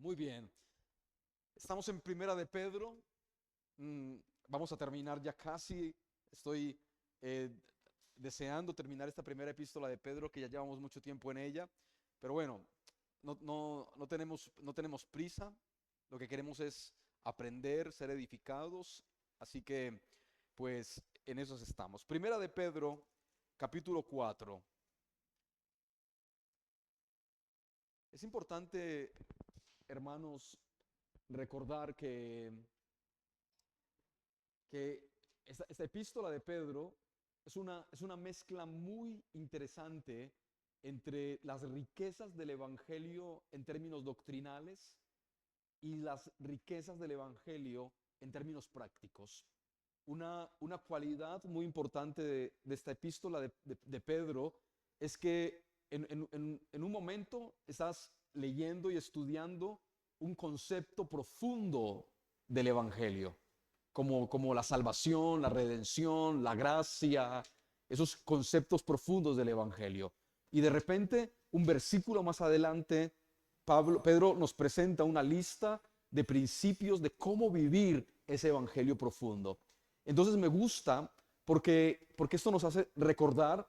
Muy bien. Estamos en Primera de Pedro. Mm, Vamos a terminar ya casi. Estoy eh, deseando terminar esta primera epístola de Pedro, que ya llevamos mucho tiempo en ella. Pero bueno, no tenemos prisa. Lo que queremos es aprender, ser edificados. Así que, pues, en eso estamos. Primera de Pedro, capítulo 4. Es importante, hermanos, recordar que esta epístola de Pedro es una mezcla muy interesante entre las riquezas del Evangelio en términos doctrinales y las riquezas del Evangelio en términos prácticos. Una cualidad muy importante de esta epístola de Pedro es que en un momento estás leyendo y estudiando un concepto profundo del Evangelio, como la salvación, la redención, la gracia, esos conceptos profundos del Evangelio. Y de repente, un versículo más adelante, Pedro nos presenta una lista de principios de cómo vivir ese Evangelio profundo. Entonces me gusta porque esto nos hace recordar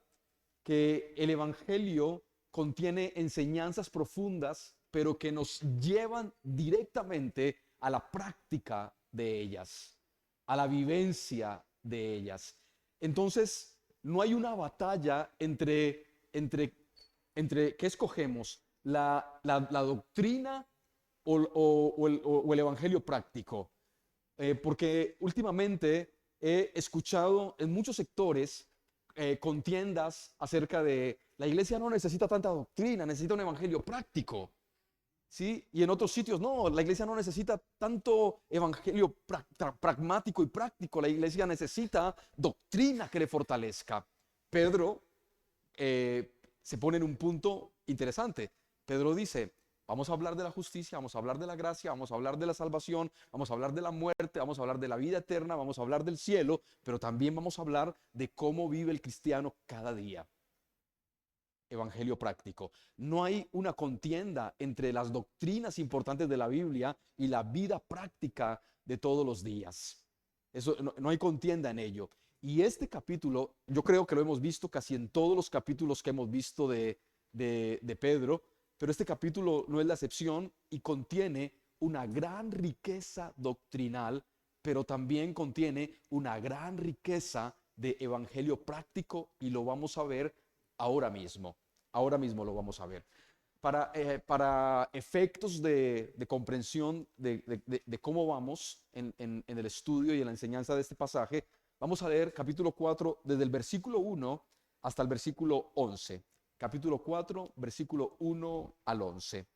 que el Evangelio contiene enseñanzas profundas, pero que nos llevan directamente a la práctica de ellas, a la vivencia de ellas. Entonces, no hay una batalla entre ¿qué escogemos? La doctrina o el evangelio práctico. Porque últimamente he escuchado en muchos sectores contiendas acerca de la iglesia no necesita tanta doctrina, necesita un evangelio práctico. ¿Sí? Y en otros sitios, no, la iglesia no necesita tanto evangelio pragmático y práctico, la iglesia necesita doctrina que le fortalezca. Pedro se pone en un punto interesante. Pedro dice, vamos a hablar de la justicia, vamos a hablar de la gracia, vamos a hablar de la salvación, vamos a hablar de la muerte, vamos a hablar de la vida eterna, vamos a hablar del cielo, pero también vamos a hablar de cómo vive el cristiano cada día. Evangelio práctico. No hay una contienda entre las doctrinas importantes de la Biblia y la vida práctica de todos los días. Eso, no hay contienda en ello. Y este capítulo, yo creo que lo hemos visto casi en todos los capítulos que hemos visto de Pedro, pero este capítulo no es la excepción y contiene una gran riqueza doctrinal, pero también contiene una gran riqueza de evangelio práctico y lo vamos a ver ahora mismo. Ahora mismo lo vamos a ver. Para efectos de comprensión de cómo vamos en el estudio y en la enseñanza de este pasaje, vamos a leer capítulo 4 desde el versículo 1 hasta el versículo 11. Capítulo 4, versículo 1 al 11.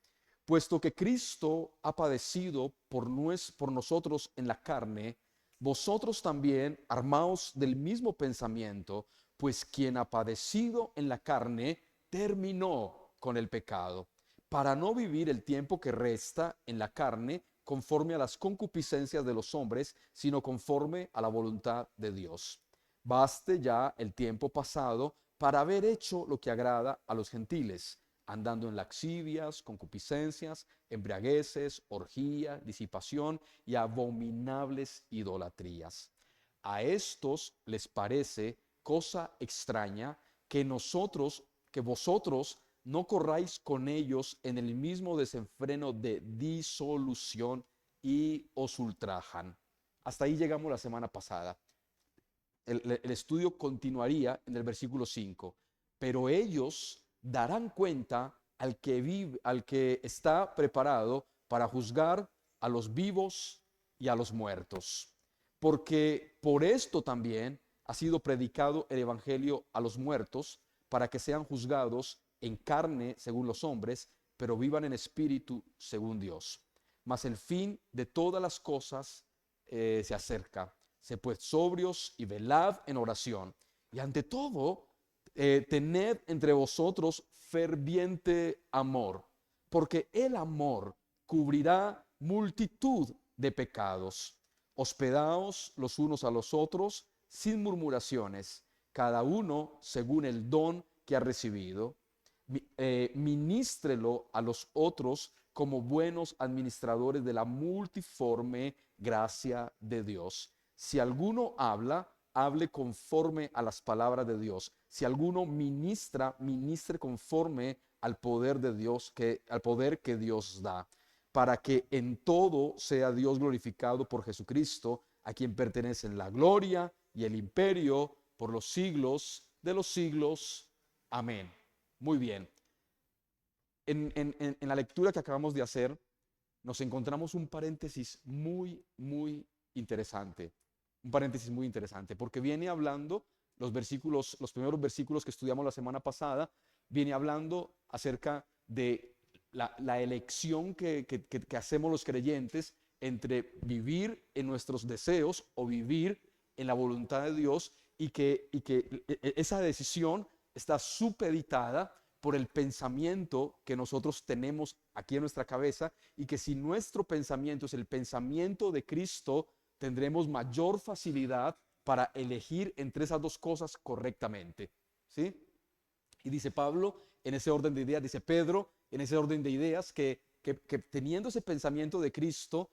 Puesto que Cristo ha padecido por nosotros en la carne, vosotros también armaos del mismo pensamiento, pues quien ha padecido en la carne terminó con el pecado, para no vivir el tiempo que resta en la carne conforme a las concupiscencias de los hombres, sino conforme a la voluntad de Dios. Baste ya el tiempo pasado para haber hecho lo que agrada a los gentiles, andando en laxivias, concupiscencias, embriagueces, orgía, disipación y abominables idolatrías. A estos les parece cosa extraña que vosotros no corráis con ellos en el mismo desenfreno de disolución y os ultrajan. Hasta ahí llegamos la semana pasada. El estudio continuaría en el versículo 5. Pero ellos darán cuenta al que está preparado para juzgar a los vivos y a los muertos. Porque por esto también ha sido predicado el evangelio a los muertos, para que sean juzgados en carne según los hombres, pero vivan en espíritu según Dios. Mas el fin de todas las cosas se acerca. Sed pues sobrios y velad en oración. Y ante todo, tened entre vosotros ferviente amor, porque el amor cubrirá multitud de pecados. Hospedaos los unos a los otros sin murmuraciones, cada uno según el don que ha recibido, Ministrelo a los otros como buenos administradores de la multiforme gracia de Dios. Si alguno habla, hable conforme a las palabras de Dios. Si alguno ministra, ministre conforme al poder de Dios, al poder que Dios da, para que en todo sea Dios glorificado por Jesucristo, a quien pertenecen la gloria y el imperio por los siglos de los siglos. Amén. Muy bien. En la lectura que acabamos de hacer, nos encontramos un paréntesis muy interesante. Un paréntesis muy interesante, porque viene hablando los primeros versículos que estudiamos la semana pasada, viene hablando acerca de la elección que hacemos los creyentes entre vivir en nuestros deseos o vivir en la voluntad de Dios, y que esa decisión está supeditada por el pensamiento que nosotros tenemos aquí en nuestra cabeza, y que si nuestro pensamiento es el pensamiento de Cristo, tendremos mayor facilidad para elegir entre esas dos cosas correctamente. ¿Sí? Y dice Pablo, en ese orden de ideas, dice Pedro, en ese orden de ideas, que teniendo ese pensamiento de Cristo,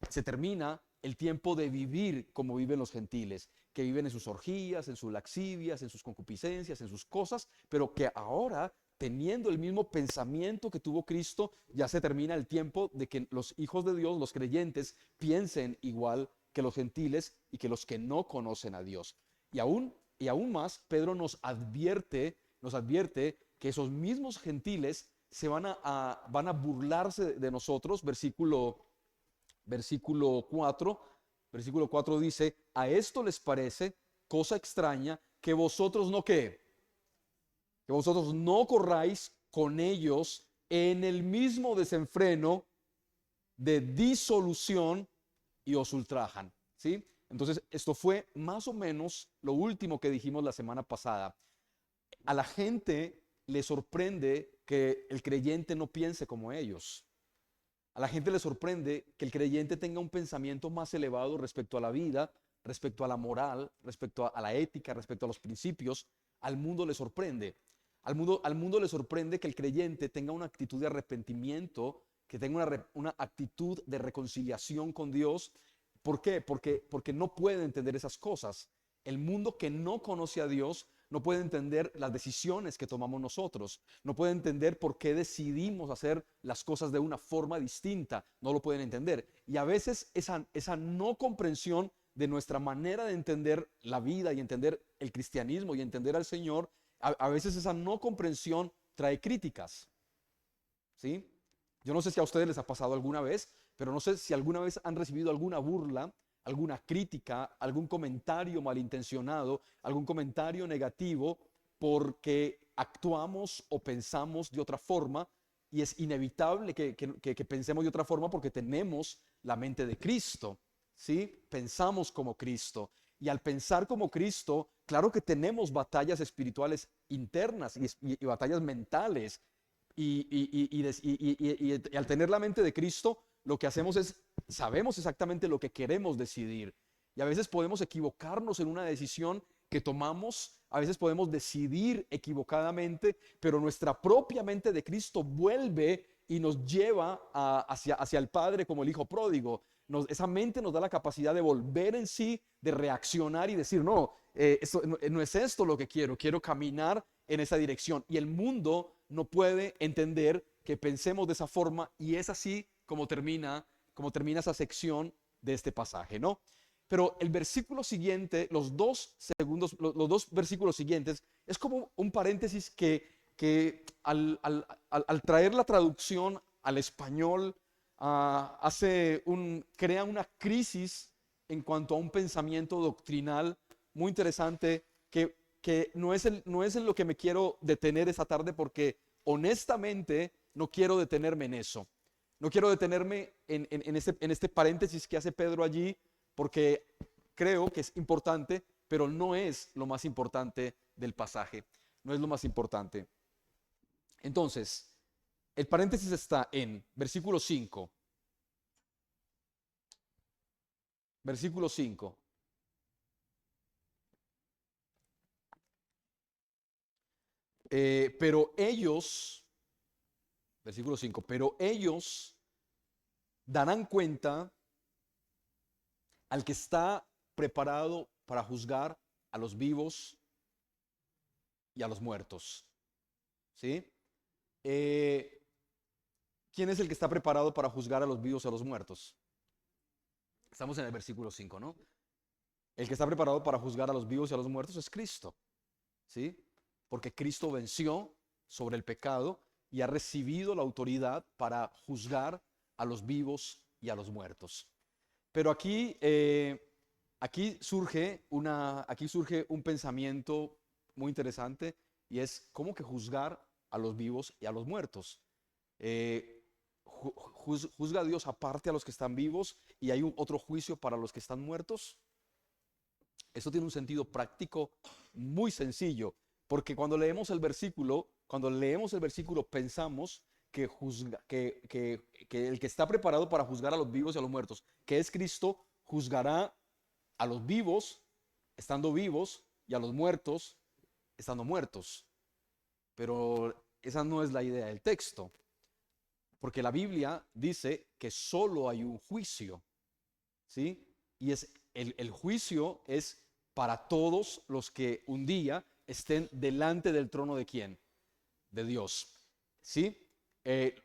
se termina el tiempo de vivir como viven los gentiles, que viven en sus orgías, en sus laxivias, en sus concupiscencias, en sus cosas, pero que ahora, teniendo el mismo pensamiento que tuvo Cristo, ya se termina el tiempo de que los hijos de Dios, los creyentes, piensen igual que los gentiles y que los que no conocen a Dios. Y aún más, Pedro nos advierte que esos mismos gentiles van a burlarse de nosotros. Versículo 4, versículo 4 dice: a esto les parece cosa extraña que vosotros no que vosotros no corráis con ellos en el mismo desenfreno de disolución y os ultrajan. ¿Sí? Entonces, esto fue más o menos lo último que dijimos la semana pasada. A la gente le sorprende que el creyente no piense como ellos. A la gente le sorprende que el creyente tenga un pensamiento más elevado respecto a la vida, respecto a la moral, respecto a la ética, respecto a los principios. Al mundo le sorprende. Al mundo le sorprende que el creyente tenga una actitud de arrepentimiento, que tenga una actitud de reconciliación con Dios. ¿Por qué? Porque no puede entender esas cosas. El mundo que no conoce a Dios no puede entender las decisiones que tomamos nosotros, no puede entender por qué decidimos hacer las cosas de una forma distinta, no lo pueden entender. Y a veces esa no comprensión de nuestra manera de entender la vida y entender el cristianismo y entender al Señor, a veces esa no comprensión trae críticas. ¿Sí? Yo no sé si a ustedes les ha pasado alguna vez, pero no sé si alguna vez han recibido alguna burla, alguna crítica, algún comentario malintencionado, algún comentario negativo, porque actuamos o pensamos de otra forma, y es inevitable que pensemos de otra forma porque tenemos la mente de Cristo. ¿Sí? Pensamos como Cristo. Y al pensar como Cristo, claro que tenemos batallas espirituales internas y batallas mentales, y al tener la mente de Cristo, lo que hacemos es, sabemos exactamente lo que queremos decidir. Y a veces podemos equivocarnos en una decisión que tomamos, a veces podemos decidir equivocadamente, pero nuestra propia mente de Cristo vuelve y nos lleva hacia el Padre como el Hijo pródigo. Esa mente nos da la capacidad de volver en sí, de reaccionar y decir, no, no es esto lo que quiero caminar en esa dirección. Y el mundo no puede entender que pensemos de esa forma, y es así como termina esa sección de este pasaje, ¿no? Pero el versículo siguiente, los dos versículos siguientes, es como un paréntesis que al traer la traducción al español, crea una crisis en cuanto a un pensamiento doctrinal muy interesante, que no es en lo que me quiero detener esta tarde, porque honestamente no quiero detenerme en eso. No quiero detenerme en este paréntesis que hace Pedro allí, porque creo que es importante, pero no es lo más importante del pasaje. No es lo más importante. Entonces, el paréntesis está en versículo 5. Versículo 5. Pero ellos, versículo 5, pero ellos darán cuenta al que está preparado para juzgar a los vivos y a los muertos. ¿Sí? Eh, ¿Quién es el que está preparado para juzgar a los vivos y a los muertos? Estamos en el versículo 5, ¿no? El que está preparado para juzgar a los vivos y a los muertos es Cristo. ¿Sí? Porque Cristo venció sobre el pecado y ha recibido la autoridad para juzgar a los vivos y a los muertos. Pero aquí surge un pensamiento muy interesante y es cómo que juzgar a los vivos y a los muertos. ¿Juzga a Dios aparte a los que están vivos y hay otro juicio para los que están muertos? Esto tiene un sentido práctico muy sencillo, porque cuando leemos el versículo pensamos que el que está preparado para juzgar a los vivos y a los muertos, que es Cristo, juzgará a los vivos estando vivos y a los muertos estando muertos. Pero esa no es la idea del texto, porque la Biblia dice que solo hay un juicio, ¿sí? Y el juicio es para todos los que un día estén delante del trono de quién, de Dios, ¿sí?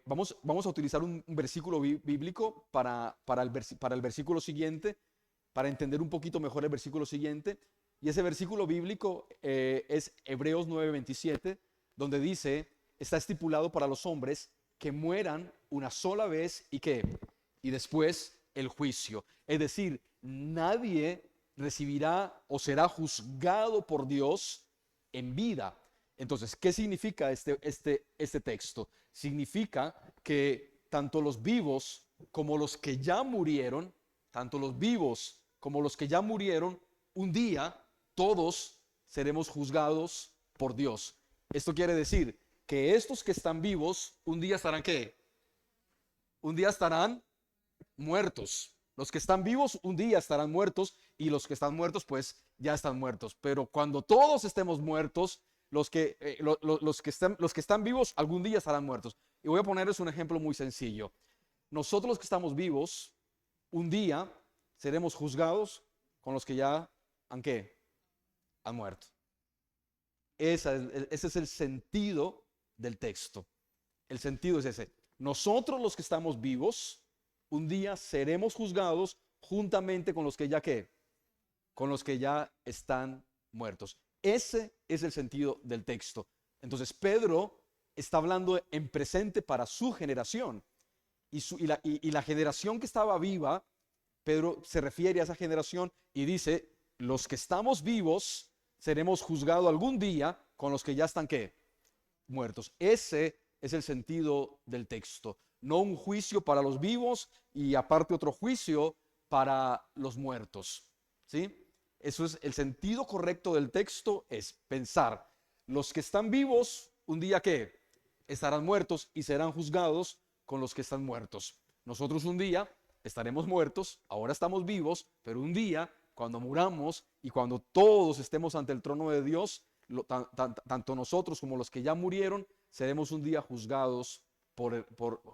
Vamos a utilizar un versículo bíblico para el versículo siguiente, para entender un poquito mejor el versículo siguiente. Y ese versículo bíblico es Hebreos 9:27, donde dice, está estipulado para los hombres que mueran una sola vez y después el juicio. Es decir, nadie recibirá o será juzgado por Dios en vida. Entonces, ¿qué significa este texto? Significa que tanto los vivos como los que ya murieron, tanto los vivos como los que ya murieron, un día todos seremos juzgados por Dios. Esto quiere decir que estos que están vivos, un día estarán ¿qué? Un día estarán muertos. Los que están vivos un día estarán muertos y los que están muertos pues ya están muertos. Pero cuando todos estemos muertos, los que están vivos algún día estarán muertos. Y voy a ponerles un ejemplo muy sencillo. Nosotros los que estamos vivos, un día seremos juzgados con los que ya ¿qué? Han muerto. Ese es el sentido del texto. El sentido es ese. Nosotros los que estamos vivos, un día seremos juzgados juntamente con los que ya ¿qué? Con los que ya están muertos. Ese es el sentido del texto. Entonces Pedro está hablando en presente para su generación. Y la generación que estaba viva, Pedro se refiere a esa generación y dice, los que estamos vivos seremos juzgados algún día con los que ya están ¿qué? Muertos. Ese es el sentido del texto. No un juicio para los vivos y aparte otro juicio para los muertos. ¿Sí? Eso es el sentido correcto del texto, es pensar, los que están vivos, un día ¿qué? Estarán muertos y serán juzgados con los que están muertos. Nosotros un día estaremos muertos, ahora estamos vivos, pero un día, cuando muramos y cuando todos estemos ante el trono de Dios, tanto nosotros como los que ya murieron, seremos un día juzgados,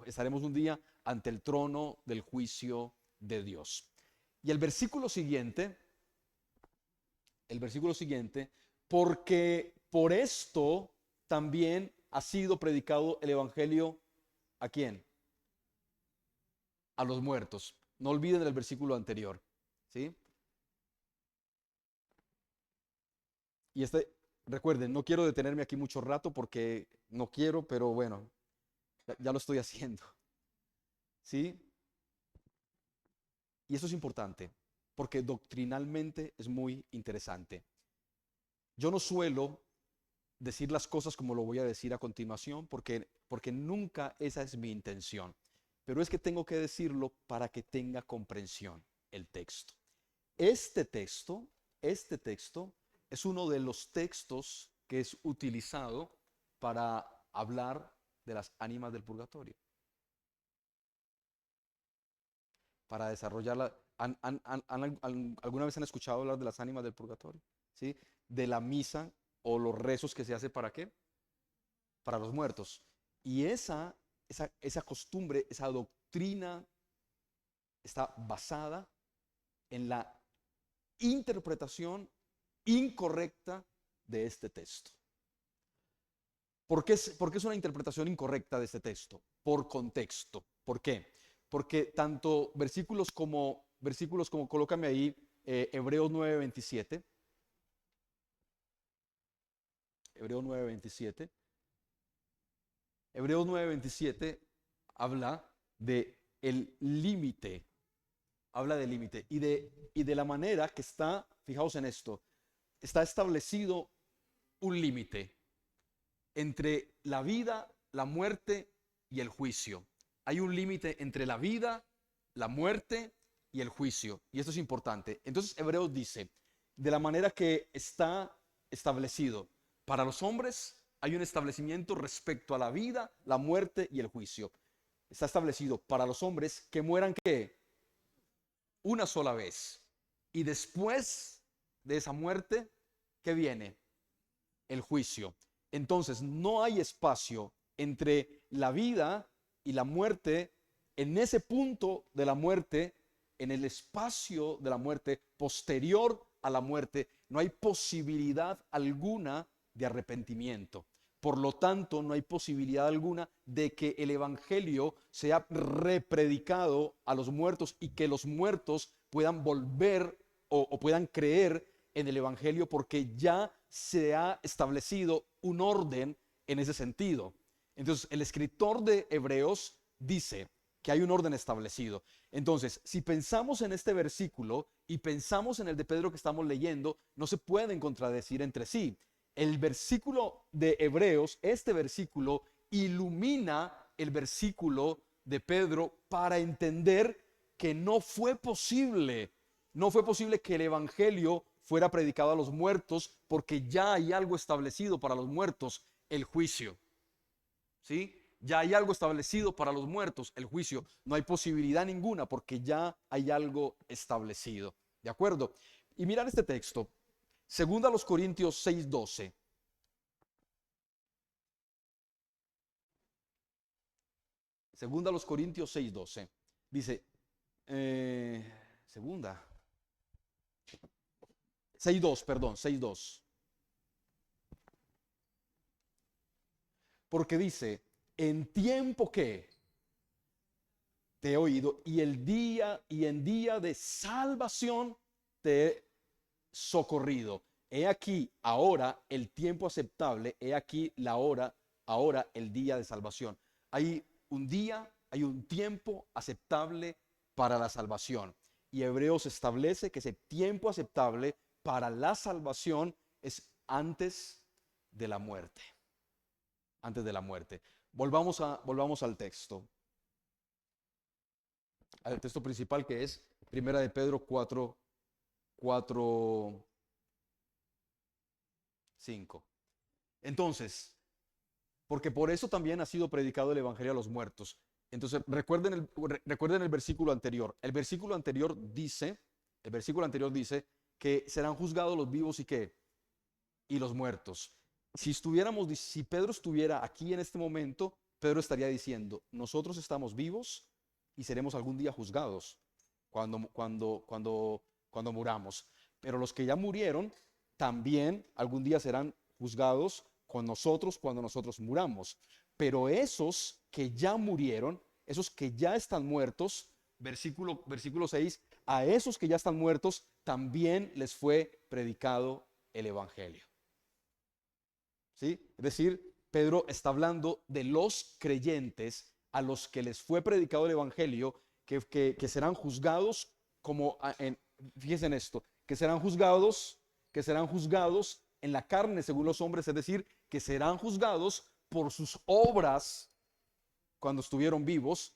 estaremos un día ante el trono del juicio de Dios. Y el versículo siguiente, porque por esto también ha sido predicado el evangelio ¿a quién? A los muertos. No olviden el versículo anterior, ¿sí? Y recuerden, no quiero detenerme aquí mucho rato porque no quiero, pero bueno, ya lo estoy haciendo, ¿sí? Y eso es importante, porque doctrinalmente es muy interesante. Yo no suelo decir las cosas como lo voy a decir a continuación, porque nunca esa es mi intención. Pero es que tengo que decirlo para que tenga comprensión el texto. Este texto, este texto es uno de los textos que es utilizado para hablar de las ánimas del purgatorio. Para desarrollarla. ¿Alguna vez han escuchado hablar de las ánimas del purgatorio? ¿Sí? De la misa o los rezos que se hace para qué? para los muertos. Y esa costumbre, esa doctrina está basada en la interpretación incorrecta de este texto. ¿Por qué es una interpretación incorrecta de este texto? Por contexto. ¿Por qué? Porque tanto versículos como colócame ahí, Hebreos 9:27. Hebreos 9:27. Hebreos 9:27 habla de el límite, habla del límite y de la manera que está, fijaos en esto, está establecido un límite entre la vida, la muerte y el juicio. Hay un límite entre la vida, la muerte y el juicio. Y esto es importante. Entonces Hebreos dice, de la manera que está establecido para los hombres, hay un establecimiento respecto a la vida, la muerte y el juicio. Está establecido para los hombres que mueran ¿qué? Una sola vez. Y después de esa muerte, ¿qué viene? El juicio. Entonces, no hay espacio entre la vida y la muerte. En ese punto de la muerte, en el espacio de la muerte posterior a la muerte, no hay posibilidad alguna de arrepentimiento. Por lo tanto, no hay posibilidad alguna de que el evangelio sea repredicado a los muertos y que los muertos puedan volver o puedan creer en el evangelio, porque ya se ha establecido un orden en ese sentido. Entonces, el escritor de Hebreos dice que hay un orden establecido. Entonces, si pensamos en este versículo y pensamos en el de Pedro que estamos leyendo, no se pueden contradecir entre sí. El versículo de Hebreos, este versículo, ilumina el versículo de Pedro para entender que no fue posible que el evangelio fuera predicado a los muertos, porque ya hay algo establecido para los muertos, el juicio. ¿Sí? Ya hay algo establecido para los muertos, el juicio. No hay posibilidad ninguna porque ya hay algo establecido. ¿De acuerdo? Y mirar este texto. Segunda a los Corintios 6:12. Segunda a los Corintios 6:12. Dice, segunda. 6:2, perdón, 6:2. Porque dice, en tiempo que te he oído y en día de salvación te he socorrido. He aquí ahora el tiempo aceptable, he aquí la hora, ahora el día de salvación. Hay un día, hay un tiempo aceptable para la salvación. Y Hebreos establece que ese tiempo aceptable para la salvación es antes de la muerte. Antes de la muerte. Volvamos al texto. Al texto principal, que es Primera de Pedro 4:5. Entonces, porque por eso también ha sido predicado el evangelio a los muertos. Entonces, recuerden el versículo anterior. El versículo anterior dice que serán juzgados los vivos y los muertos. Si Pedro estuviera aquí en este momento, Pedro estaría diciendo, nosotros estamos vivos y seremos algún día juzgados cuando muramos. Pero los que ya murieron también algún día serán juzgados con nosotros cuando nosotros muramos. Pero esos que ya murieron, esos que ya están muertos, versículo 6, a esos que ya están muertos también les fue predicado el evangelio. ¿Sí? Es decir, Pedro está hablando de los creyentes a los que les fue predicado el evangelio, que serán juzgados fíjense en esto, que serán juzgados en la carne según los hombres, es decir, que serán juzgados por sus obras cuando estuvieron vivos,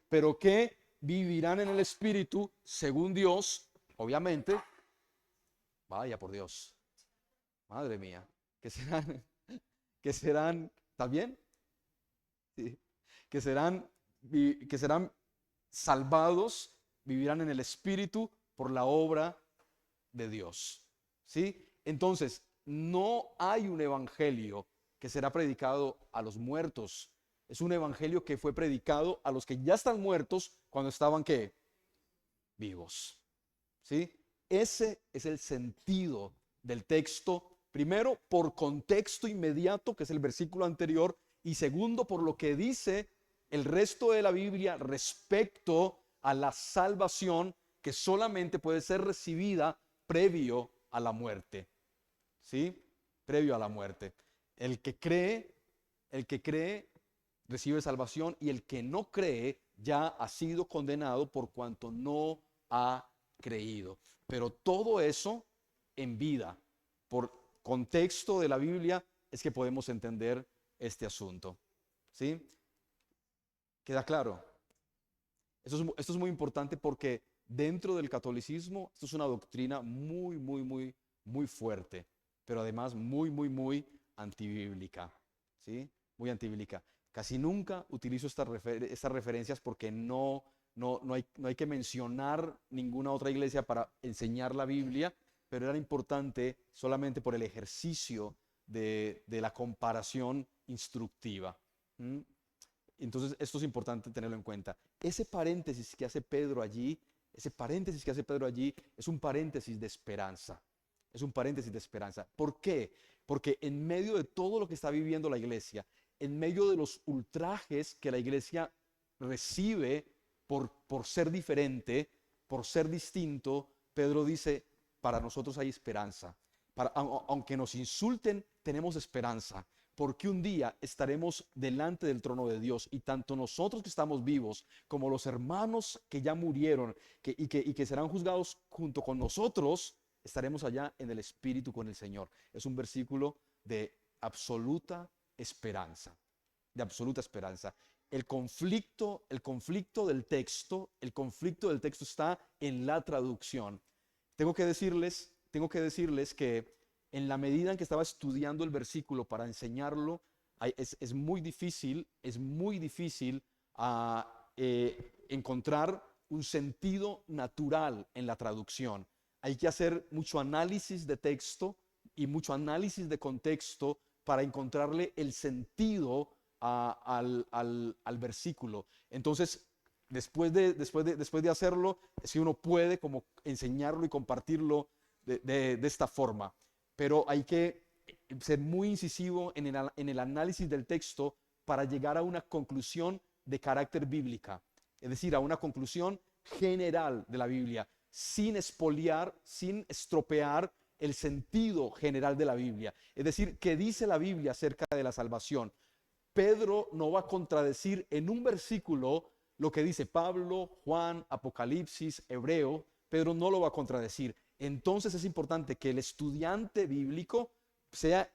pero que vivirán en el espíritu según Dios, obviamente. Vaya por Dios, madre mía, que serán, ¿está bien? Sí. Que serán salvados, vivirán en el espíritu por la obra de Dios. ¿Sí? Entonces, no hay un evangelio que será predicado a los muertos. Es un evangelio que fue predicado a los que ya están muertos cuando estaban, ¿qué? Vivos. ¿Sí? Ese es el sentido del texto. Primero, por contexto inmediato, que es el versículo anterior, y segundo, por lo que dice el resto de la Biblia respecto a la salvación que solamente puede ser recibida previo a la muerte. ¿Sí? Previo a la muerte. El que cree recibe salvación, y el que no cree ya ha sido condenado por cuanto no ha creído. Pero todo eso en vida, por contexto de la Biblia, es que podemos entender este asunto. ¿Sí? ¿Queda claro? Esto es muy importante porque dentro del catolicismo esto es una doctrina muy, muy, muy, muy fuerte, pero además muy, muy, muy antibíblica. ¿Sí? Muy antibíblica. Casi nunca utilizo estas referencias porque no hay que mencionar ninguna otra iglesia para enseñar la Biblia, pero era importante solamente por el ejercicio de la comparación instructiva. ¿Mm? Entonces, esto es importante tenerlo en cuenta. Ese paréntesis que hace Pedro allí, es un paréntesis de esperanza. Es un paréntesis de esperanza. ¿Por qué? Porque en medio de todo lo que está viviendo la iglesia, en medio de los ultrajes que la iglesia recibe por ser diferente, por ser distinto, Pedro dice, para nosotros hay esperanza. Aunque nos insulten, tenemos esperanza, porque un día estaremos delante del trono de Dios, y tanto nosotros que estamos vivos como los hermanos que ya murieron y que serán juzgados junto con nosotros, estaremos allá en el Espíritu con el Señor. Es un versículo de absoluta esperanza, de absoluta esperanza. El conflicto del texto está en la traducción. Tengo que decirles que en la medida en que estaba estudiando el versículo para enseñarlo, es muy difícil encontrar un sentido natural en la traducción. Hay que hacer mucho análisis de texto y mucho análisis de contexto para encontrarle el sentido al versículo. Entonces, después de hacerlo, si uno puede como enseñarlo y compartirlo de esta forma. Pero hay que ser muy incisivo en el análisis del texto para llegar a una conclusión de carácter bíblica, es decir, a una conclusión general de la Biblia, sin espoliar, sin estropear el sentido general de la Biblia. Es decir, ¿qué dice la Biblia acerca de la salvación? Pedro no va a contradecir en un versículo lo que dice Pablo, Juan, Apocalipsis, Hebreo. Pedro no lo va a contradecir. Entonces es importante que el estudiante bíblico sea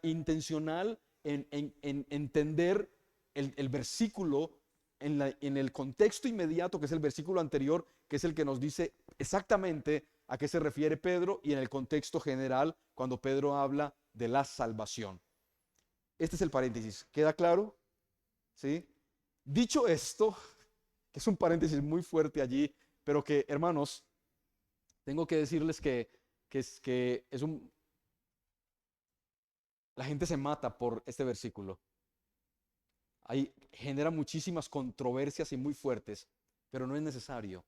intencional en entender el versículo en el contexto inmediato, que es el versículo anterior, que es el que nos dice exactamente a qué se refiere Pedro, y en el contexto general cuando Pedro habla de la salvación. Este es el paréntesis. ¿Queda claro? ¿Sí? Dicho esto, que es un paréntesis muy fuerte allí, pero que, hermanos, tengo que decirles que la gente se mata por este versículo. Genera muchísimas controversias y muy fuertes, pero no es necesario.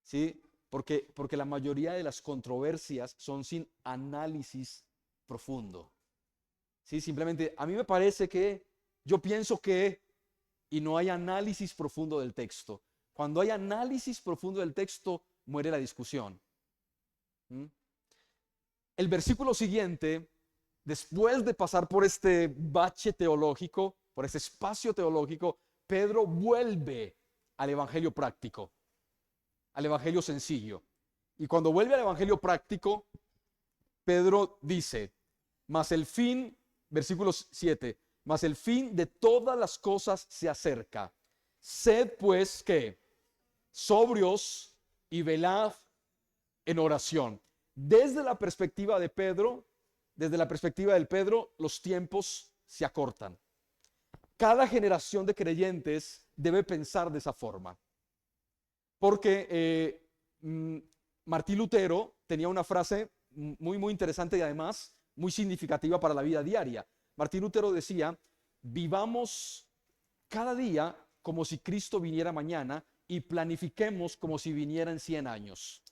¿Sí? Porque la mayoría de las controversias son sin análisis profundo. ¿Sí? Simplemente, a mí me parece que, yo pienso que, y no hay análisis profundo del texto. Cuando hay análisis profundo del texto, muere la discusión. ¿Mm? El versículo siguiente, después de pasar por este bache teológico, por este espacio teológico, Pedro vuelve al evangelio práctico, al evangelio sencillo. Y cuando vuelve al evangelio práctico, Pedro dice, mas el fin, versículo 7, mas el fin de todas las cosas se acerca. Sed pues, ¿qué? Sobrios y velad en oración. Desde la perspectiva de Pedro, los tiempos se acortan. Cada generación de creyentes debe pensar de esa forma. Porque Martín Lutero tenía una frase muy, muy interesante, y además muy significativa para la vida diaria. Martín Lutero decía, vivamos cada día como si Cristo viniera mañana y planifiquemos como si viniera en 100 años.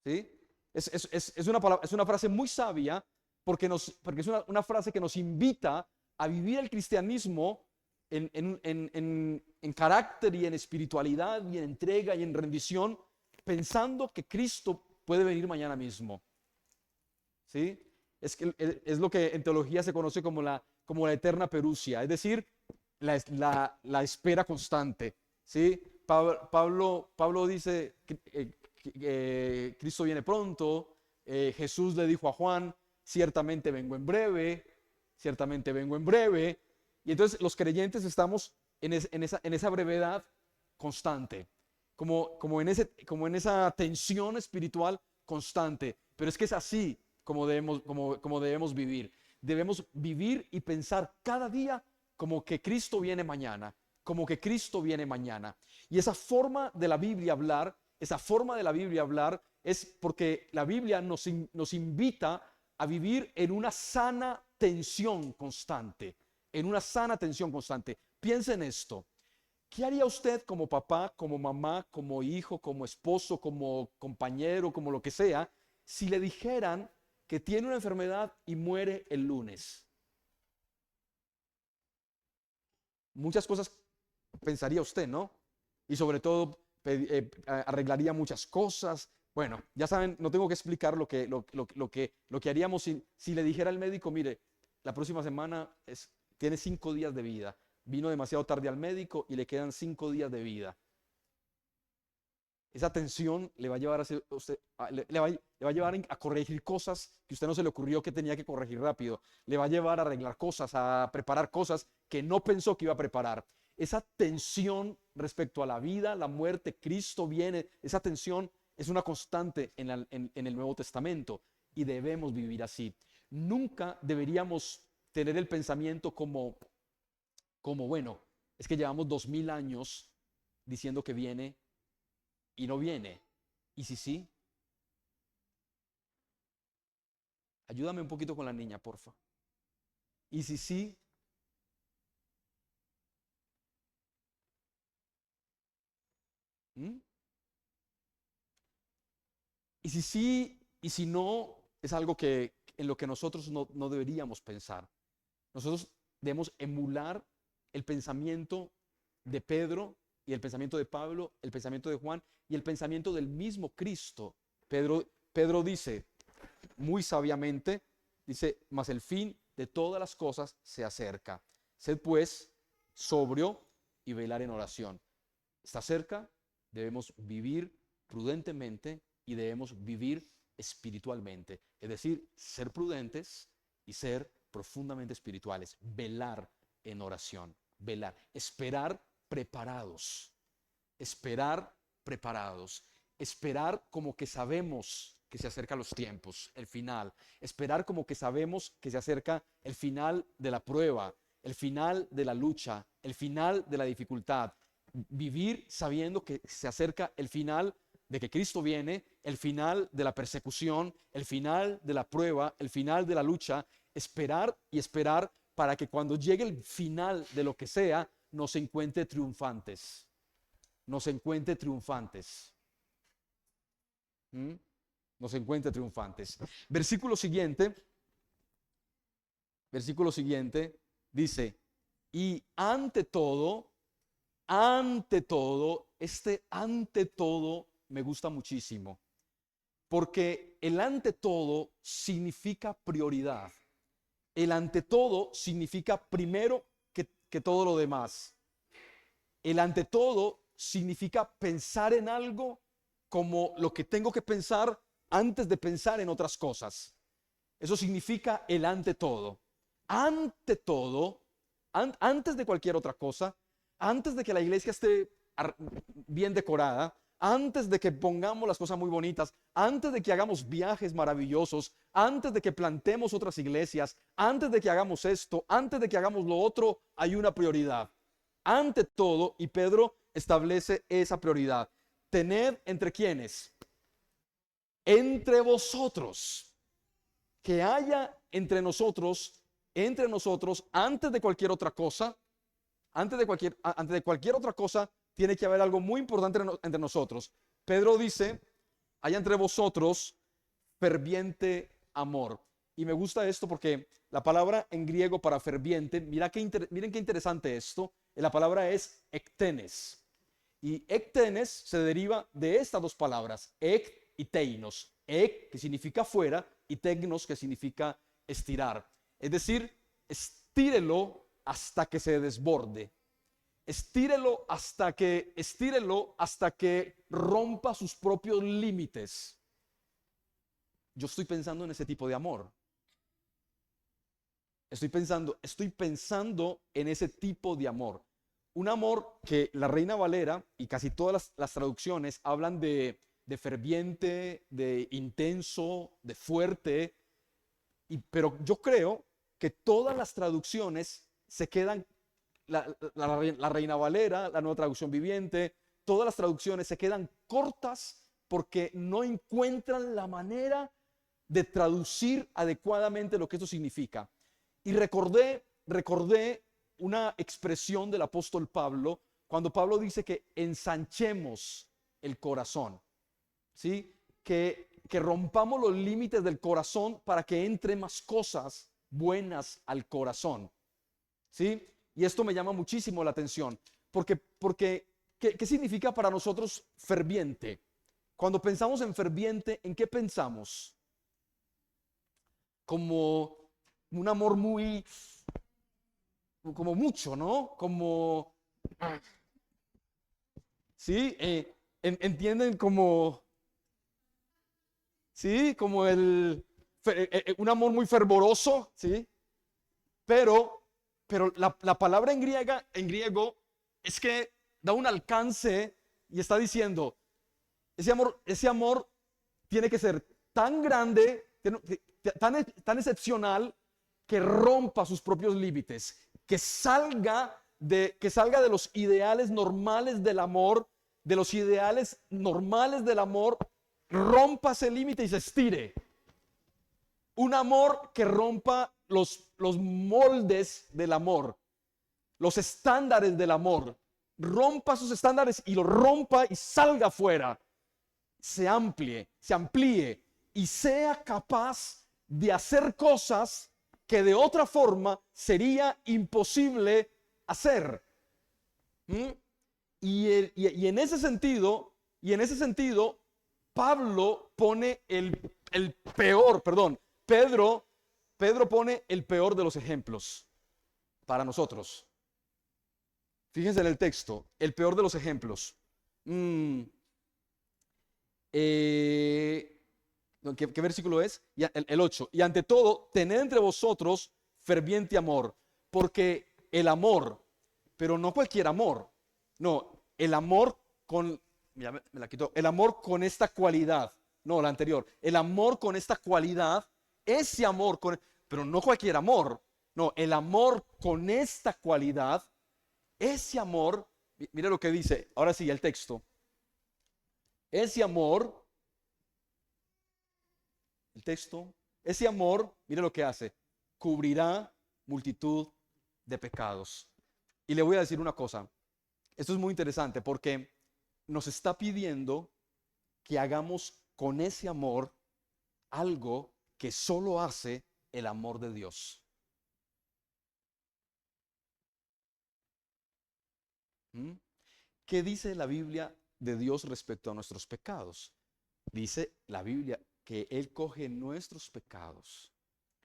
¿Sí? Es una frase muy sabia porque es una frase que nos invita a vivir el cristianismo en carácter y en espiritualidad y en entrega y en rendición, pensando que Cristo puede venir mañana mismo. ¿Sí? Es lo que en teología se conoce como la eterna perusia, es decir, la espera constante. ¿Sí? Pablo dice que Cristo viene pronto. Jesús le dijo a Juan, ciertamente vengo en breve, ciertamente vengo en breve. Y entonces los creyentes estamos en esa brevedad constante, como en esa tensión espiritual constante. Pero es que es así como debemos vivir. Debemos vivir y pensar cada día como que Cristo viene mañana, como que Cristo viene mañana. Y esa forma de la Biblia hablar, es porque la Biblia nos invita a vivir en una sana tensión constante, Piensa en esto. ¿Qué haría usted como papá, como mamá, como hijo, como esposo, como compañero, como lo que sea, si le dijeran que tiene una enfermedad y muere el lunes? Muchas cosas pensaría usted, ¿no? Y sobre todo arreglaría muchas cosas. Bueno, ya saben, no tengo que explicar lo que haríamos si le dijera al médico, mire, la próxima semana tiene 5 días de vida. Vino demasiado tarde al médico y le quedan 5 días de vida. Esa tensión le va a llevar le va a llevar a corregir cosas que a usted no se le ocurrió que tenía que corregir rápido. Le va a llevar a arreglar cosas, a preparar cosas que no pensó que iba a preparar. Esa tensión respecto a la vida, la muerte, Cristo viene, esa tensión es una constante en el Nuevo Testamento y debemos vivir así. Nunca deberíamos tener el pensamiento como bueno, es que llevamos 2000 años diciendo que viene y no viene. ¿Y si sí? Ayúdame un poquito con la niña, porfa. ¿Y si sí? ¿Mm? ¿Y si sí? ¿Y si no? Es algo en lo que nosotros no deberíamos pensar. Nosotros debemos emular el pensamiento de Pedro y el pensamiento de Pablo, el pensamiento de Juan y el pensamiento del mismo Cristo. Pedro dice muy sabiamente, dice, mas el fin de todas las cosas se acerca. Sed pues sobrio y velar en oración. Está cerca, debemos vivir prudentemente y debemos vivir espiritualmente. Es decir, ser prudentes y ser profundamente espirituales. Velar en oración. Velar. Esperar preparados. Esperar preparados. Esperar como que sabemos que se acercan los tiempos, el final. Esperar como que sabemos que se acerca el final de la prueba, el final de la lucha, el final de la dificultad. Vivir sabiendo que se acerca el final de que Cristo viene, el final de la persecución, el final de la prueba, el final de la lucha. Esperar y esperar para que cuando llegue el final de lo que sea, nos encuentre triunfantes. Nos encuentre triunfantes. ¿Mm? Nos encuentre triunfantes. Versículo siguiente dice, y ante todo, ante todo me gusta muchísimo, porque el ante todo significa prioridad. El ante todo significa primero que todo lo demás. El ante todo significa pensar en algo como lo que tengo que pensar antes de pensar en otras cosas. Eso significa el ante todo. Ante todo, antes de cualquier otra cosa, antes de que la iglesia esté bien decorada, antes de que pongamos las cosas muy bonitas, antes de que hagamos viajes maravillosos, antes de que plantemos otras iglesias, antes de que hagamos esto, antes de que hagamos lo otro, hay una prioridad. Ante todo, y Pedro establece esa prioridad. Tened entre quienes, entre vosotros. que haya entre nosotros, antes de cualquier otra cosa, antes de cualquier otra cosa, tiene que haber algo muy importante entre nosotros. Pedro dice, haya entre vosotros ferviente amor. Y me gusta esto porque la palabra en griego para ferviente, miren qué interesante esto, la palabra es ektenes. Y ektenes se deriva de estas dos palabras, ek y teinos. Ek, que significa fuera, y tegnos, que significa estirar. Es decir, estírelo hasta que se desborde. Estírelo hasta que rompa sus propios límites. Yo estoy pensando en ese tipo de amor. Estoy pensando en ese tipo de amor. Un amor que la Reina Valera y casi todas las traducciones hablan de ferviente, de intenso, de fuerte. Pero yo creo que todas las traducciones se quedan, la Reina Valera, la Nueva Traducción Viviente, todas las traducciones se quedan cortas porque no encuentran la manera de traducir adecuadamente lo que esto significa. Y recordé una expresión del apóstol Pablo cuando Pablo dice que ensanchemos el corazón, ¿sí? Que rompamos los límites del corazón para que entre más cosas buenas al corazón, ¿sí? Y esto me llama muchísimo la atención, porque ¿qué significa para nosotros ferviente? Cuando pensamos en ferviente, ¿en qué pensamos? Como un amor como mucho, ¿no? Como, ¿sí? ¿Entienden? Como, ¿sí? Como un amor muy fervoroso, ¿sí? Pero la palabra en griego es que da un alcance y está diciendo, ese amor tiene que ser tan grande, tan excepcional, que rompa sus propios límites, que salga de los ideales normales del amor, rompa ese límite y se estire. Un amor que rompa los moldes del amor, los estándares del amor, rompa sus estándares y lo rompa y salga afuera, se amplíe y sea capaz de hacer cosas que de otra forma sería imposible hacer. Y en ese sentido, Pedro pone el peor de los ejemplos para nosotros. Fíjense en el texto, el peor de los ejemplos. ¿Qué versículo es? El 8. Y ante todo, tened entre vosotros ferviente amor, porque el amor, pero no cualquier amor, no, el amor con, mira, me la quitó, el amor con esta cualidad, no, la anterior, el amor con esta cualidad, ese amor, pero no cualquier amor, no, el amor con esta cualidad, ese amor, mira lo que dice, ahora sí, el texto, ese amor, ese amor, mire lo que hace, cubrirá multitud de pecados. Y le voy a decir una cosa, esto es muy interesante porque nos está pidiendo que hagamos con ese amor algo que solo hace el amor de Dios. ¿Qué dice la Biblia de Dios respecto a nuestros pecados? Dice la Biblia que Él coge nuestros pecados,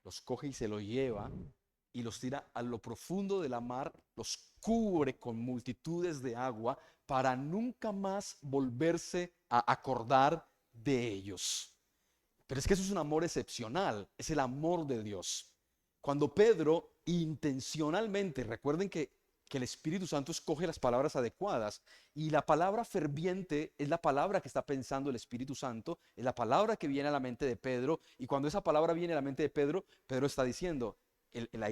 los coge y se los lleva y los tira a lo profundo de la mar, los cubre con multitudes de agua para nunca más volverse a acordar de ellos. Pero es que eso es un amor excepcional, es el amor de Dios. Cuando Pedro intencionalmente, recuerden que el Espíritu Santo escoge las palabras adecuadas y la palabra ferviente es la palabra que está pensando el Espíritu Santo, es la palabra que viene a la mente de Pedro y cuando esa palabra viene a la mente de Pedro, Pedro está diciendo,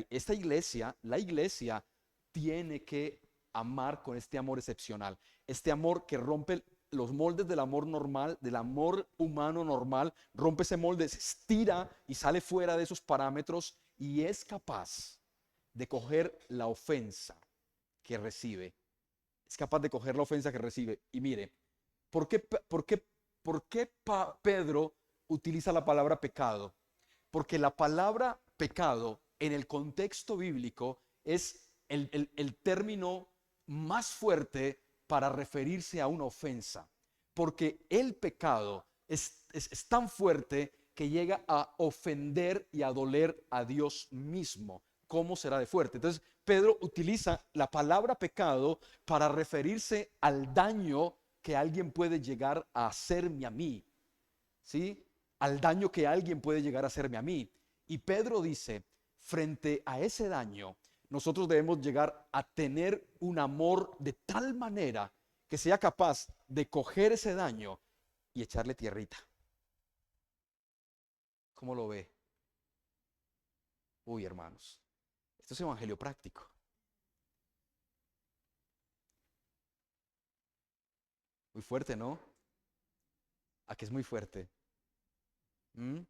esta iglesia, la iglesia tiene que amar con este amor excepcional, este amor que rompe los moldes del amor normal, del amor humano normal, rompe ese molde, se estira y sale fuera de esos parámetros y es capaz de coger la ofensa que recibe. Es capaz de coger la ofensa que recibe. Y mire, ¿por qué Pedro utiliza la palabra pecado? Porque la palabra pecado en el contexto bíblico es el término más fuerte para referirse a una ofensa. Porque el pecado es tan fuerte que llega a ofender y a doler a Dios mismo. ¿Cómo será de fuerte? Entonces, Pedro utiliza la palabra pecado para referirse al daño que alguien puede llegar a hacerme a mí, ¿sí? Al daño que alguien puede llegar a hacerme a mí. Y Pedro dice, frente a ese daño, nosotros debemos llegar a tener un amor de tal manera que sea capaz de coger ese daño y echarle tierrita. ¿Cómo lo ve? Uy, hermanos, esto es evangelio práctico. Muy fuerte, ¿no? Aquí es muy fuerte. ¿Mm?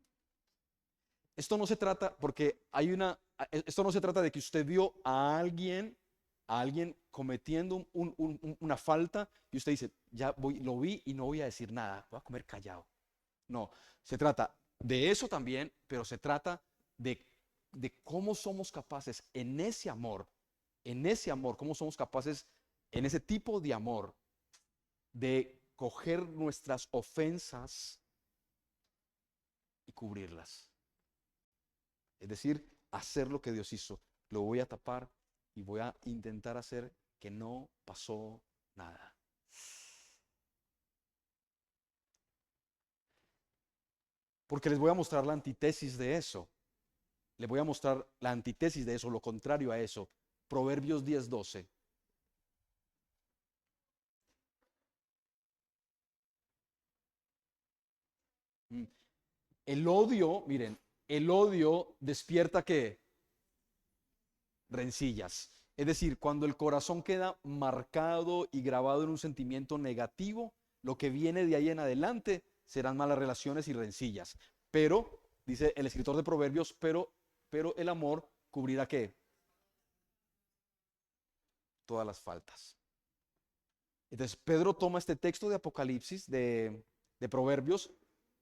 Esto no se trata, porque esto no se trata de que usted vio a alguien cometiendo una falta y usted dice, lo vi y no voy a decir nada, voy a comer callado. No, se trata de eso también, pero se trata de, de cómo somos capaces en ese amor, cómo somos capaces en ese tipo de amor de coger nuestras ofensas y cubrirlas. Es decir, hacer lo que Dios hizo. Lo voy a tapar y voy a intentar hacer que no pasó nada. Porque les voy a mostrar la antítesis de eso. Les voy a mostrar la antítesis de eso, lo contrario a eso. Proverbios 10:12. El odio, miren, el odio despierta ¿qué? Rencillas. Es decir, cuando el corazón queda marcado y grabado en un sentimiento negativo, lo que viene de ahí en adelante serán malas relaciones y rencillas. Pero, dice el escritor de Proverbios, pero el amor cubrirá ¿qué? Todas las faltas. Entonces, Pedro toma este texto de Apocalipsis, de Proverbios,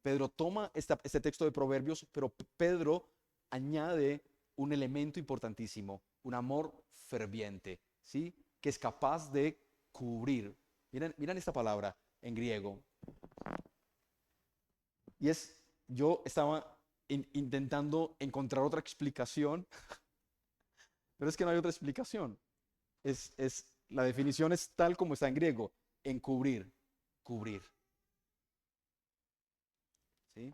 Pedro toma este texto de Proverbios, pero Pedro añade un elemento importantísimo, un amor ferviente, ¿sí? Que es capaz de cubrir. Miren esta palabra en griego. Y yo estaba intentando encontrar otra explicación, pero es que no hay otra explicación. La definición es tal como está en griego, encubrir, cubrir, ¿sí?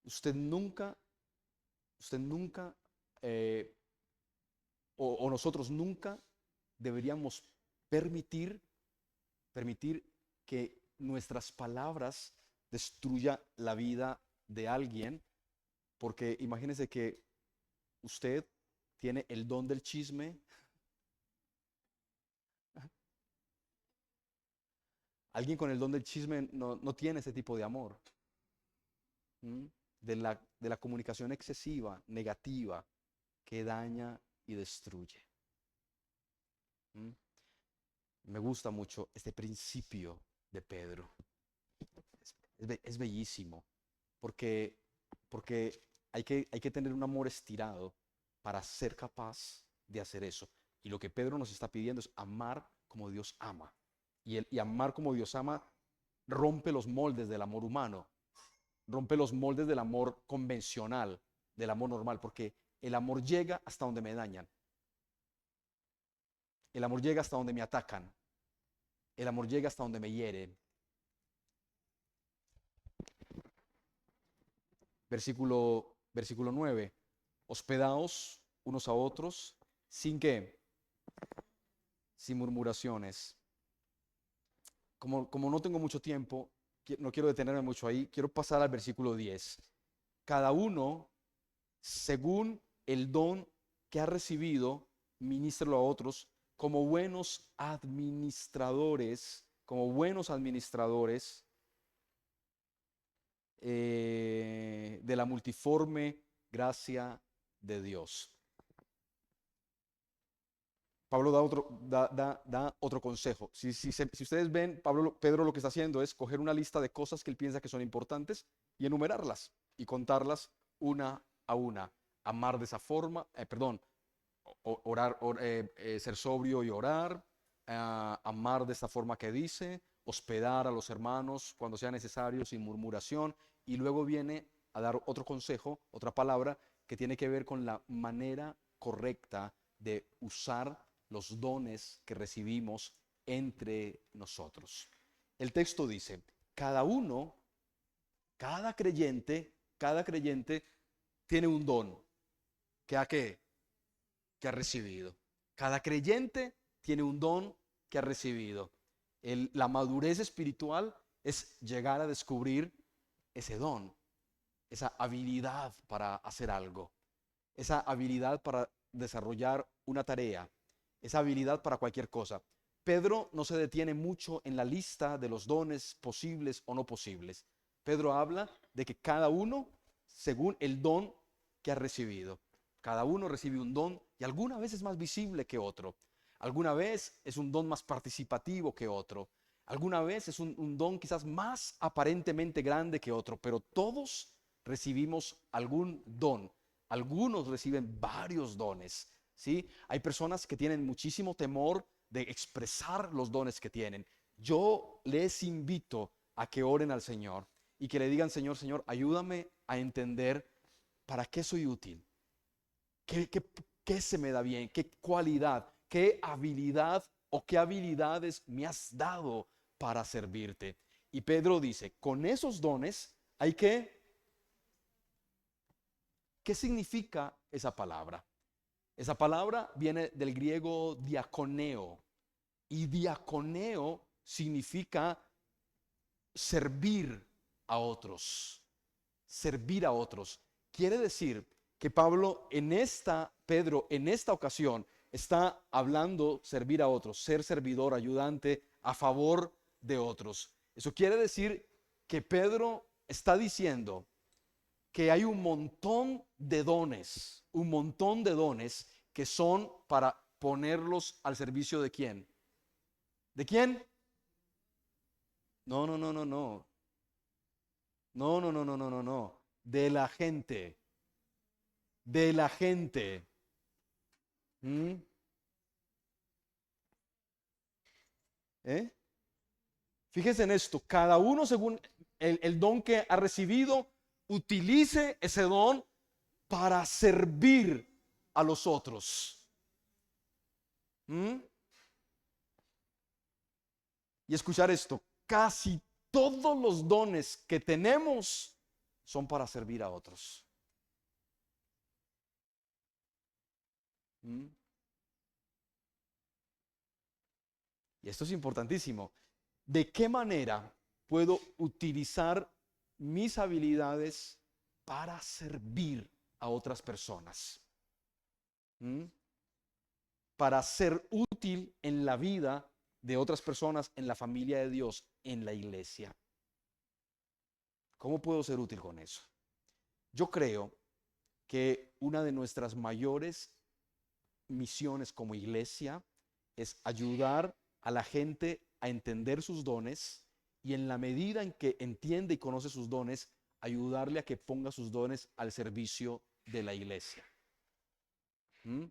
Usted nunca, usted nunca, eh, o nosotros nunca deberíamos permitir, permitir que nuestras palabras destruya la vida de alguien, porque imagínese que usted tiene el don del chisme. Alguien con el don del chisme no tiene ese tipo de amor. ¿Mm? De la comunicación excesiva, negativa, que daña y destruye. ¿Mm? Me gusta mucho este principio de Pedro. Es bellísimo, porque, porque hay que tener un amor estirado para ser capaz de hacer eso. Y lo que Pedro nos está pidiendo es amar como Dios ama. Y amar como Dios ama rompe los moldes del amor humano, rompe los moldes del amor convencional, del amor normal, porque el amor llega hasta donde me dañan, el amor llega hasta donde me atacan, el amor llega hasta donde me hieren. Versículo 9. Hospedaos unos a otros sin qué, sin murmuraciones. Como no tengo mucho tiempo, no quiero detenerme mucho ahí, quiero pasar al versículo 10. Cada uno, según el don que ha recibido, ministrelo a otros como buenos administradores de la multiforme gracia de Dios. Pablo da otro consejo. Si ustedes ven, Pedro lo que está haciendo es coger una lista de cosas que él piensa que son importantes y enumerarlas y contarlas una a una. Amar de esa forma, orar, ser sobrio y orar, amar de esta forma que dice, hospedar a los hermanos cuando sea necesario sin murmuración, y luego viene a dar otro consejo, otra palabra que tiene que ver con la manera correcta de usar los dones que recibimos entre nosotros. El texto dice, cada creyente tiene un don que ha recibido. Cada creyente tiene un don que ha recibido. La madurez espiritual es llegar a descubrir ese don, esa habilidad para hacer algo, esa habilidad para desarrollar una tarea, esa habilidad para cualquier cosa. Pedro no se detiene mucho en la lista de los dones posibles o no posibles. Pedro habla de que cada uno, según el don que ha recibido, cada uno recibe un don y alguna vez es más visible que otro. Alguna vez es un don más participativo que otro. Alguna vez es un don quizás más aparentemente grande que otro, pero todos recibimos algún don. Algunos reciben varios dones, ¿sí? Hay personas que tienen muchísimo temor de expresar los dones que tienen. Yo les invito a que oren al Señor y que le digan, Señor, ayúdame a entender para qué soy útil. ¿Qué se me da bien? ¿Qué cualidad? ¿Qué habilidad o qué habilidades me has dado para servirte? Y Pedro dice, con esos dones hay que... ¿Qué significa esa palabra? Esa palabra viene del griego diaconeo. Y diaconeo significa servir a otros. Servir a otros. Quiere decir que Pedro en esta ocasión está hablando servir a otros, ser servidor, ayudante a favor de otros. Eso quiere decir que Pedro está diciendo que hay un montón de dones que son para ponerlos al servicio de ¿quién? ¿De quién? No, no, no, no, no. No, no, no, no, no, no, no. De la gente. De la gente. ¿Mm? ¿Eh? Fíjense en esto, cada uno según el don que ha recibido, utilice ese don para servir a los otros. ¿Mm? Y escuchar esto, casi todos los dones que tenemos son para servir a otros. ¿Mm? Y esto es importantísimo. ¿De qué manera puedo utilizar mis habilidades para servir a otras personas? ¿Mm? Para ser útil en la vida de otras personas, en la familia de Dios, en la iglesia. ¿Cómo puedo ser útil con eso? Yo creo que una de nuestras mayores misiones como iglesia es ayudar a la gente a entender sus dones y en la medida en que entiende y conoce sus dones, ayudarle a que ponga sus dones al servicio de la iglesia. ¿Mm?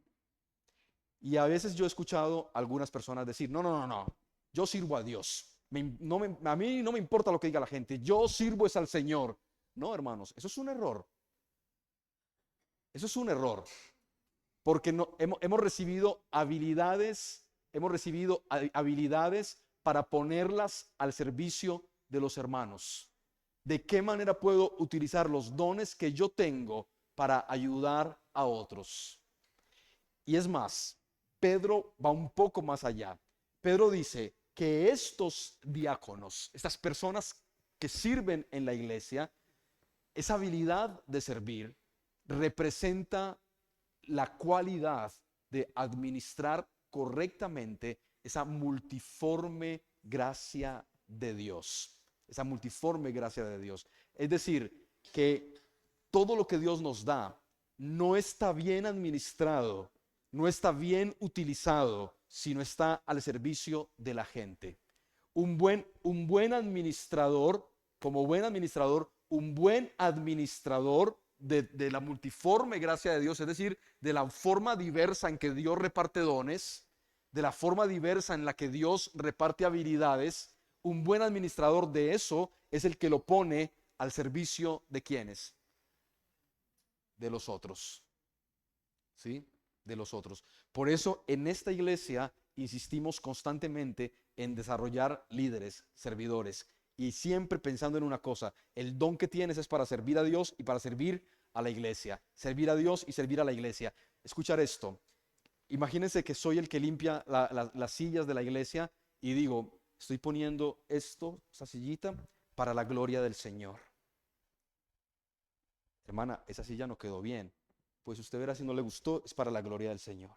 Y a veces yo he escuchado a algunas personas decir, no, no, no, no, yo sirvo a Dios. A mí no me importa lo que diga la gente, yo sirvo es al Señor. No, hermanos, eso es un error. Eso es un error. Porque no, hemos recibido habilidades para ponerlas al servicio de los hermanos. ¿De qué manera puedo utilizar los dones que yo tengo para ayudar a otros? Y es más, Pedro va un poco más allá. Pedro dice que estos diáconos, estas personas que sirven en la iglesia, esa habilidad de servir representa la cualidad de administrar correctamente esa multiforme gracia de Dios. Esa multiforme gracia de Dios. Es decir, que todo lo que Dios nos da no está bien administrado, no está bien utilizado, sino está al servicio de la gente. Un buen administrador, como buen administrador, un buen administrador de la multiforme gracia de Dios, es decir, de la forma diversa en que Dios reparte dones, de la forma diversa en la que Dios reparte habilidades, un buen administrador de eso es el que lo pone al servicio de quienes, de los otros, ¿sí? De los otros. Por eso en esta iglesia insistimos constantemente en desarrollar líderes, servidores, y siempre pensando en una cosa: el don que tienes es para servir a Dios y para servir a la iglesia, servir a Dios y servir a la iglesia. Escuchar esto: imagínense que soy el que limpia las sillas de la iglesia y digo, estoy poniendo esta sillita para la gloria del Señor. Hermana, esa silla no quedó bien. Pues usted verá, si no le gustó, es para la gloria del Señor.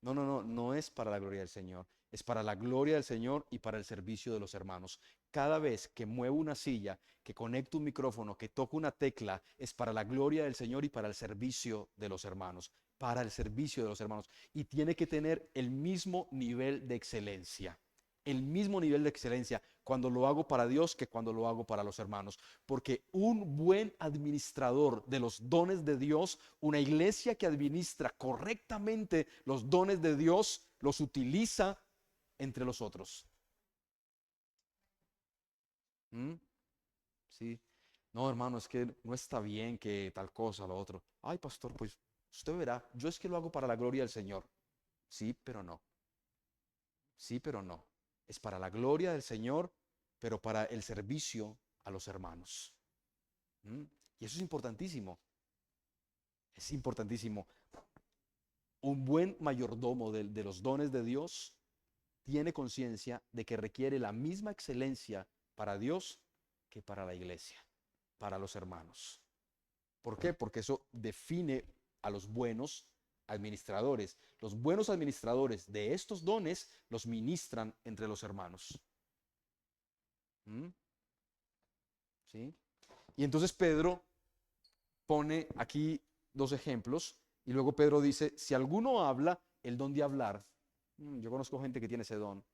No es para la gloria del Señor. Es para la gloria del Señor y para el servicio de los hermanos. Cada vez que muevo una silla, que conecto un micrófono, que toco una tecla, es para la gloria del Señor y para el servicio de los hermanos. Para el servicio de los hermanos. Y tiene que tener el mismo nivel de excelencia. El mismo nivel de excelencia cuando lo hago para Dios que cuando lo hago para los hermanos. Porque un buen administrador de los dones de Dios, una iglesia que administra correctamente los dones de Dios, los utiliza entre los otros. ¿Mm? Sí. No, hermano, es que no está bien que tal cosa, lo otro. Ay, pastor, pues usted verá, yo es que lo hago para la gloria del Señor. Sí, pero no. Sí, pero no. Es para la gloria del Señor, pero para el servicio a los hermanos. ¿Mm? Y eso es importantísimo. Es importantísimo. Un buen mayordomo de los dones de Dios tiene conciencia de que requiere la misma excelencia para Dios que para la iglesia, para los hermanos. ¿Por qué? Porque eso define a los buenos administradores. Los buenos administradores de estos dones los ministran entre los hermanos. ¿Mm? ¿Sí? Y entonces Pedro pone aquí dos ejemplos y luego Pedro dice, si alguno habla, el don de hablar. Yo conozco gente que tiene ese don.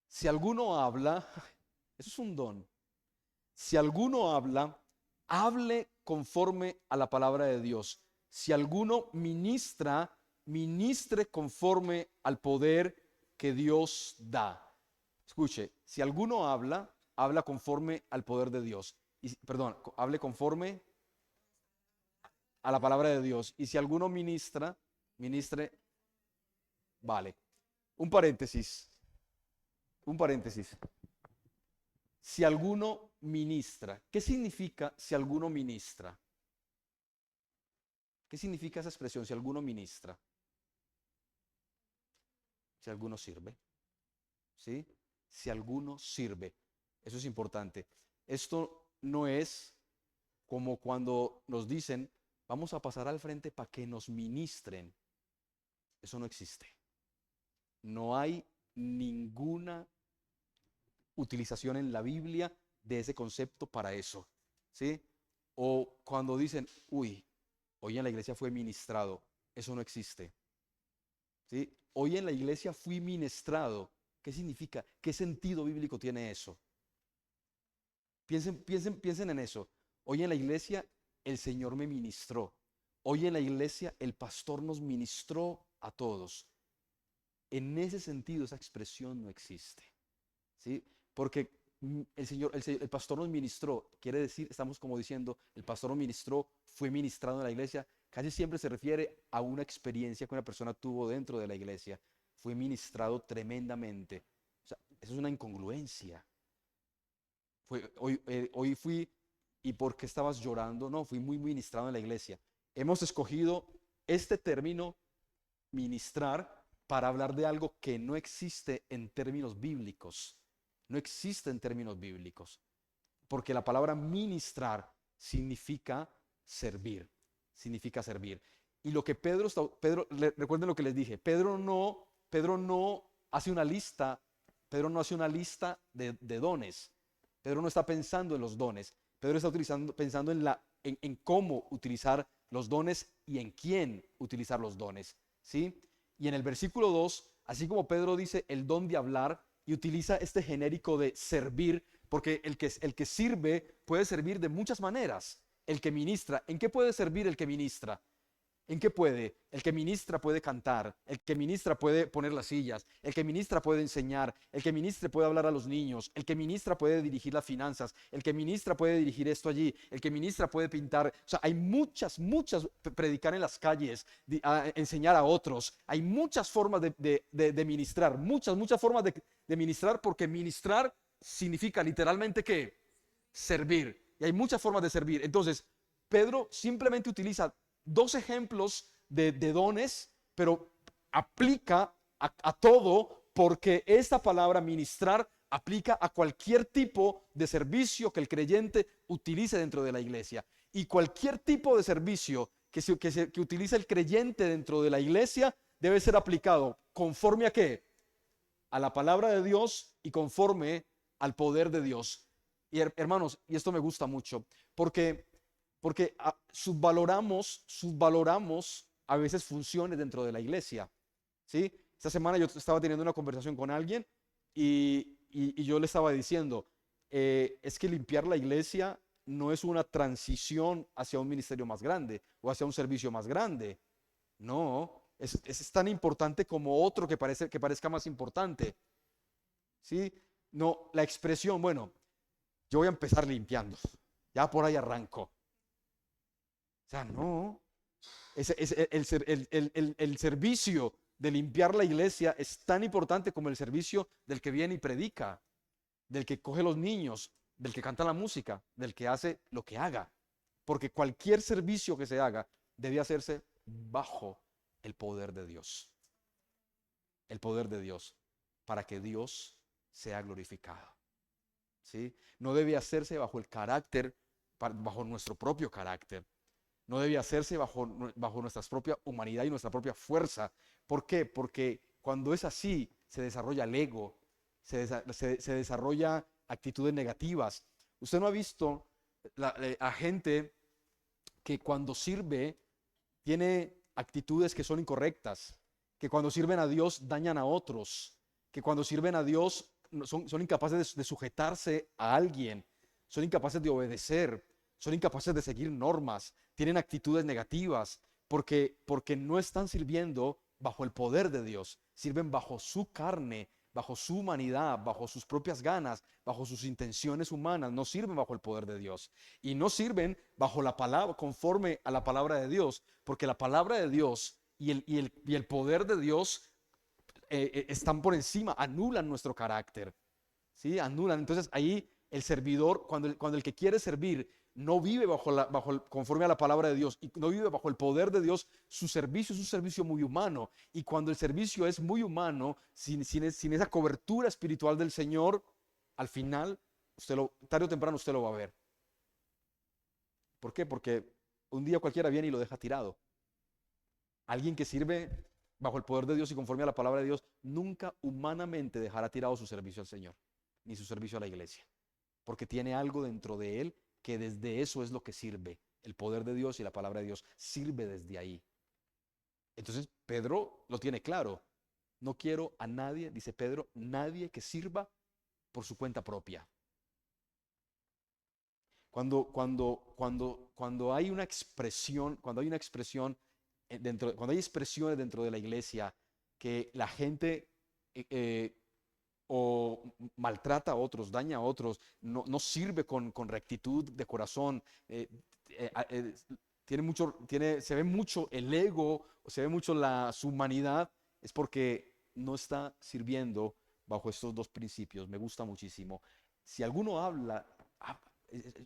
Si alguno habla, eso es un don. Si alguno habla, hable conforme a la palabra de Dios. Si alguno ministra, ministre conforme al poder que Dios da. Escuche, si alguno habla, habla conforme al poder de Dios. Y, perdón, hable conforme a la palabra de Dios. Y si alguno ministra, ministre, vale. Un paréntesis, un paréntesis. Si alguno ministra, ¿qué significa si alguno ministra? ¿Qué significa esa expresión, si alguno ministra? Si alguno sirve, ¿sí? Si alguno sirve. Eso es importante. Esto no es como cuando nos dicen, vamos a pasar al frente para que nos ministren. Eso no existe. No hay ninguna utilización en la Biblia de ese concepto para eso, ¿sí? O cuando dicen, uy, hoy en la iglesia fue ministrado, eso no existe, ¿sí? Hoy en la iglesia fui ministrado, ¿qué significa? ¿Qué sentido bíblico tiene eso? Piensen en eso. Hoy en la iglesia el Señor me ministró. Hoy en la iglesia el pastor nos ministró a todos. En ese sentido esa expresión no existe, ¿sí? Porque el pastor nos ministró, quiere decir, estamos como diciendo, el pastor nos ministró, fue ministrado en la iglesia, casi siempre se refiere a una experiencia que una persona tuvo dentro de la iglesia, fue ministrado tremendamente. O sea, eso es una incongruencia. Hoy fui, ¿y por qué estabas llorando? No, fui muy ministrado en la iglesia. Hemos escogido este término, ministrar, para hablar de algo que no existe en términos bíblicos. No existe en términos bíblicos. Porque la palabra ministrar significa servir. Significa servir. Y lo que recuerden lo que les dije, Pedro no hace una lista, Pedro no hace una lista de dones. Pedro no está pensando en los dones. Pedro está pensando en cómo utilizar los dones y en quién utilizar los dones. ¿Sí? Y en el versículo 2, así como Pedro dice el don de hablar y utiliza este genérico de servir, porque el que sirve puede servir de muchas maneras. El que ministra, ¿en qué puede servir el que ministra? ¿En qué puede? El que ministra puede cantar, el que ministra puede poner las sillas, el que ministra puede enseñar, el que ministra puede hablar a los niños, el que ministra puede dirigir las finanzas, el que ministra puede dirigir esto allí, el que ministra puede pintar. O sea, hay muchas, predicar en las calles, enseñar a otros. Hay muchas formas de ministrar, muchas formas de ministrar, porque ministrar significa literalmente que servir. Y hay muchas formas de servir. Entonces, Pedro simplemente utiliza dos ejemplos de dones, pero aplica a todo, porque esta palabra ministrar aplica a cualquier tipo de servicio que el creyente utilice dentro de la iglesia. Y cualquier tipo de servicio que utilice el creyente dentro de la iglesia debe ser aplicado conforme a qué? A la palabra de Dios y conforme al poder de Dios. Y hermanos, y esto me gusta mucho, porque subvaloramos a veces funciones dentro de la iglesia. ¿Sí? Esta semana yo estaba teniendo una conversación con alguien y yo le estaba diciendo, es que limpiar la iglesia no es una transición hacia un ministerio más grande o hacia un servicio más grande. No, es tan importante como otro que parezca más importante. ¿Sí? No, la expresión, bueno, yo voy a empezar limpiando, ya por ahí arranco. O sea, no, el servicio de limpiar la iglesia es tan importante como el servicio del que viene y predica, del que coge los niños, del que canta la música, del que hace lo que haga. Porque cualquier servicio que se haga debe hacerse bajo el poder de Dios. El poder de Dios, para que Dios sea glorificado. ¿Sí? No debe hacerse bajo el carácter, bajo nuestro propio carácter. No debe hacerse bajo nuestra propia humanidad y nuestra propia fuerza. ¿Por qué? Porque cuando es así, se desarrolla el ego, se desarrolla actitudes negativas. Usted no ha visto a gente que cuando sirve tiene actitudes que son incorrectas, que cuando sirven a Dios dañan a otros, que cuando sirven a Dios son incapaces de sujetarse a alguien, son incapaces de obedecer, son incapaces de seguir normas, tienen actitudes negativas, porque no están sirviendo bajo el poder de Dios, sirven bajo su carne, bajo su humanidad, bajo sus propias ganas, bajo sus intenciones humanas, no sirven bajo el poder de Dios. Y no sirven bajo la palabra, conforme a la palabra de Dios, porque la palabra de Dios y el poder de Dios están por encima, anulan nuestro carácter. ¿Sí? Anulan. Entonces ahí el servidor, cuando el que quiere servir no vive conforme a la palabra de Dios y no vive bajo el poder de Dios, su servicio es un servicio muy humano. Y cuando el servicio es muy humano, sin esa cobertura espiritual del Señor, al final, tarde o temprano usted lo va a ver. ¿Por qué? Porque un día cualquiera viene y lo deja tirado. Alguien que sirve bajo el poder de Dios y conforme a la palabra de Dios, nunca humanamente dejará tirado su servicio al Señor, ni su servicio a la iglesia, porque tiene algo dentro de él que desde eso es lo que sirve. El poder de Dios y la palabra de Dios sirve desde ahí. Entonces Pedro lo tiene claro. No quiero a nadie, dice Pedro, nadie que sirva por su cuenta propia. Cuando hay una expresión, cuando hay expresiones dentro de la iglesia que la gente o maltrata a otros, daña a otros, no sirve con rectitud de corazón, se ve mucho el ego, se ve mucho su humanidad, es porque no está sirviendo bajo estos dos principios. Me gusta muchísimo. Si alguno habla,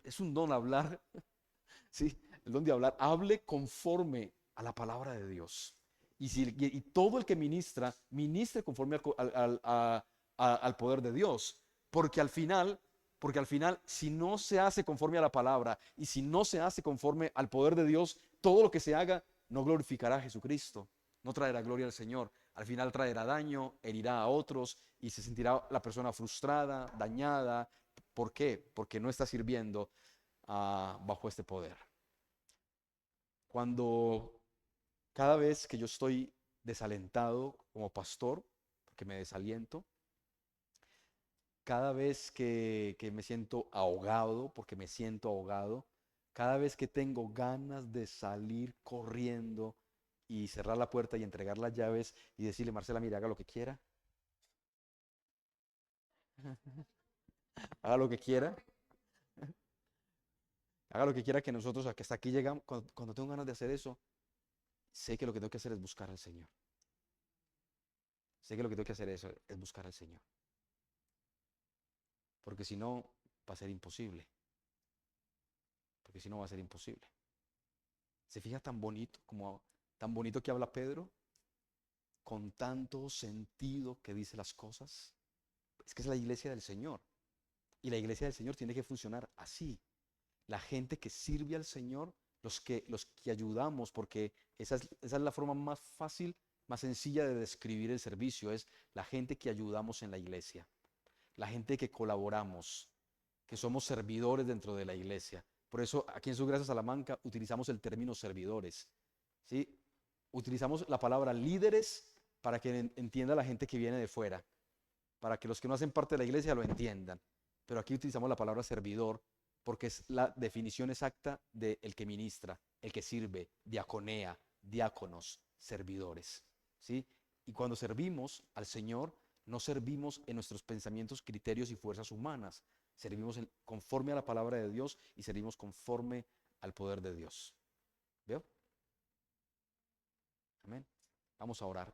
es un don hablar, ¿sí? El don de hablar, hable conforme a la palabra de Dios. Y todo el que ministre conforme al poder de Dios, porque al final Porque al final, si no se hace conforme a la palabra y si no se hace conforme al poder de Dios, todo lo que se haga no glorificará a Jesucristo, no traerá gloria al Señor. Al final traerá daño, herirá a otros y se sentirá la persona frustrada, dañada. ¿Por qué? Porque no está sirviendo bajo este poder. Cuando cada vez que yo estoy desalentado como pastor, porque me desaliento, cada vez que me siento ahogado, porque me siento ahogado, cada vez que tengo ganas de salir corriendo y cerrar la puerta y entregar las llaves y decirle, Marcela, mire, haga lo que quiera, haga lo que quiera, haga lo que quiera que nosotros que hasta aquí llegamos, cuando tengo ganas de hacer eso, sé que lo que tengo que hacer es buscar al Señor. Sé que lo que tengo que hacer es buscar al Señor. Porque si no, va a ser imposible. Porque si no, va a ser imposible. ¿Se fija tan bonito que habla Pedro? Con tanto sentido que dice las cosas. Es que es la iglesia del Señor. Y la iglesia del Señor tiene que funcionar así. La gente que sirve al Señor, los que ayudamos, porque esa es la forma más fácil, más sencilla de describir el servicio, es la gente que ayudamos en la iglesia, la gente que colaboramos, que somos servidores dentro de la iglesia. Por eso aquí en Su Gracia Salamanca utilizamos el término servidores, ¿sí? Utilizamos la palabra líderes para que entienda la gente que viene de fuera, para que los que no hacen parte de la iglesia lo entiendan. Pero aquí utilizamos la palabra servidor porque es la definición exacta de el que ministra, el que sirve, diaconea, diáconos, servidores, ¿sí? Y cuando servimos al Señor, no servimos en nuestros pensamientos, criterios y fuerzas humanas, servimos conforme a la palabra de Dios y servimos conforme al poder de Dios. ¿Veo? Amén. Vamos a orar.